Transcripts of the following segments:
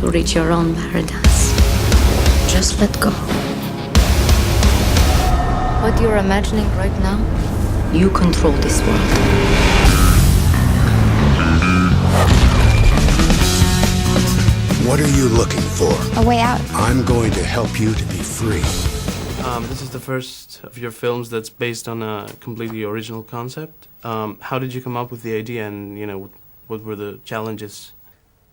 to reach your own paradise. Just let go. What you're imagining right now, you control this world. What are you looking for? A way out. I'm going to help you to be free. This is the first of your films that's based on a completely original concept. How did you come up with the idea, and what were the challenges?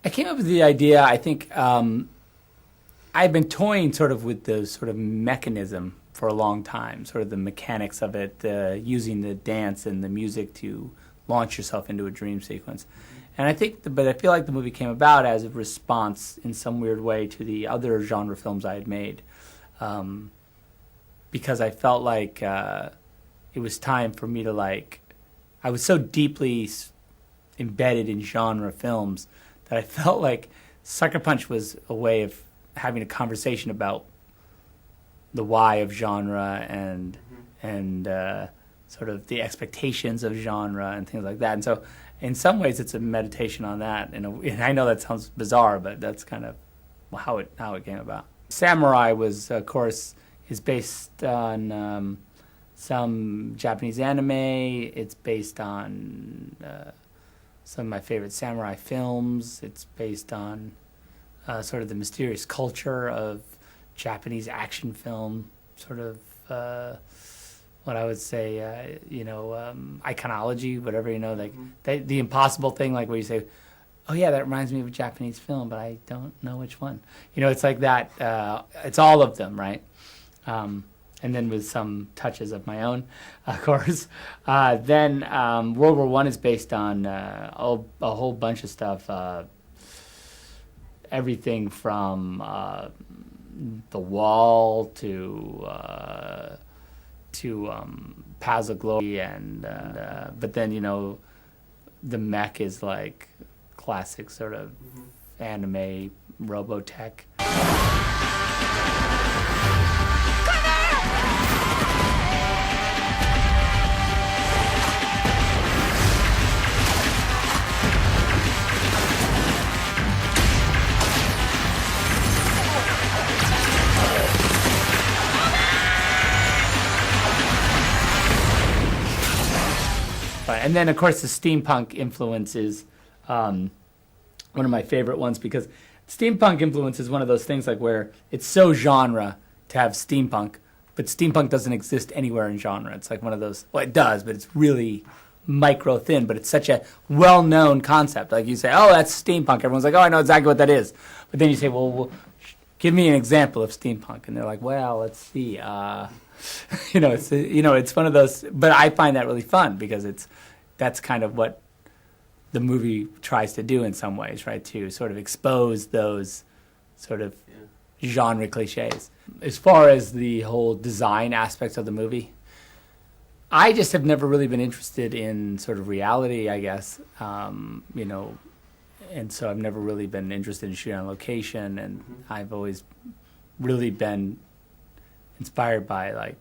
I came up with the idea, I think, I've been toying sort of with the sort of mechanism for a long time, sort of the mechanics of it, using the dance and the music to launch yourself into a dream sequence. And I think, but I feel like the movie came about as a response in some weird way to the other genre films I had made. Because I felt like it was time for me to I was so deeply embedded in genre films that I felt like Sucker Punch was a way of having a conversation about the why of genre and sort of the expectations of genre and things like that. And so in some ways it's a meditation on that. And I know that sounds bizarre, but that's kind of how it came about. Samurai was, of course, is based on some Japanese anime. It's based on some of my favorite samurai films. It's based on sort of the mysterious culture of Japanese action film, sort of what I would say, iconology, whatever, the impossible thing, like where you say, oh yeah, that reminds me of a Japanese film, but I don't know which one. It's like that. It's all of them, right? And then with some touches of my own, of course. Then World War I is based on a whole bunch of stuff. Everything from The Wall to Paths of Glory, and but then the mech is like classic sort of anime Robotech. And then, of course, the steampunk influence is one of my favorite ones, because steampunk influence is one of those things like where it's so genre to have steampunk, but steampunk doesn't exist anywhere in genre. It's like one of those, well, it does, but it's really micro thin, but it's such a well-known concept. Like you say, oh, that's steampunk. Everyone's like, oh, I know exactly what that is. But then you say, well give me an example of steampunk. And they're like, well, let's see. It's one of those, but I find that really fun because that's kind of what the movie tries to do in some ways, right? To sort of expose those sort of genre cliches. As far as the whole design aspects of the movie, I just have never really been interested in sort of reality, I guess, and so I've never really been interested in shooting on location, and I've always really been inspired by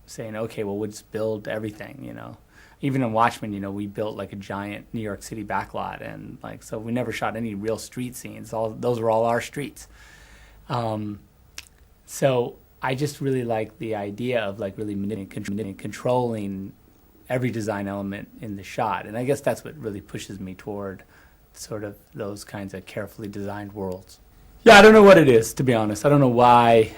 saying, okay, well, we'll just build everything, Even in Watchmen, we built like a giant New York City backlot, and so we never shot any real street scenes. Those were all our streets. So I just really like the idea of really manipulating, controlling every design element in the shot, and I guess that's what really pushes me toward sort of those kinds of carefully designed worlds. Yeah, I don't know what it is, to be honest. I don't know why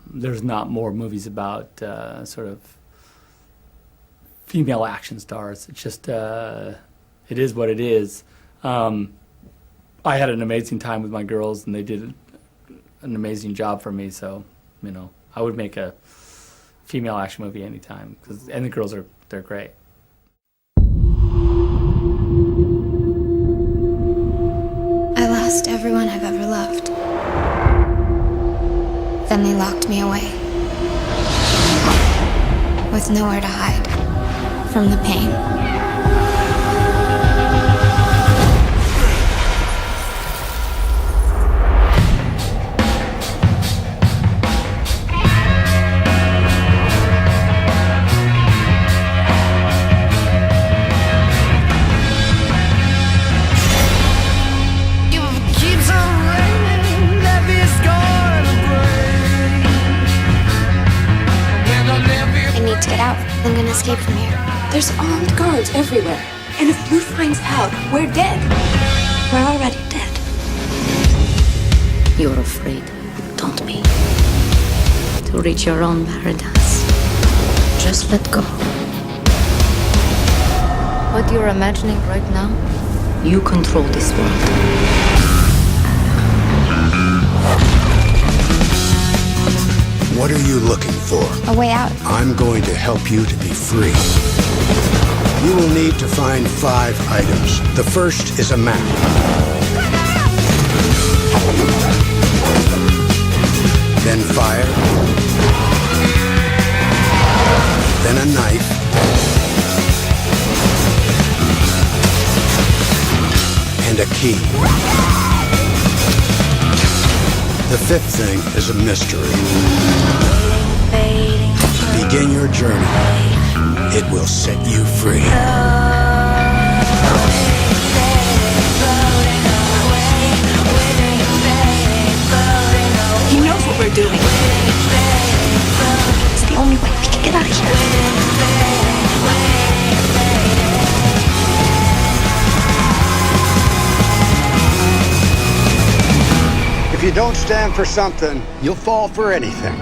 there's not more movies about sort of female action stars. It's just, it is what it is. I had an amazing time with my girls, and they did an amazing job for me, so, I would make a female action movie anytime, and the girls they're great. I lost everyone I've ever loved. Then they locked me away, with nowhere to hide from the pain. You escape from here. There's armed guards everywhere. And if Blue finds out, we're dead. We're already dead. You're afraid, don't be. To reach your own paradise. Just let go. What you're imagining right now, you control this world. What are you looking for? A way out. I'm going to help you to be free. You will need to find 5 items. The first is a map. Then fire. Then a knife. And a key. The 5th thing is a mystery. Begin your journey. It will set you free. He knows what we're doing. It's the only way we can get out of here. If you don't stand for something, you'll fall for anything.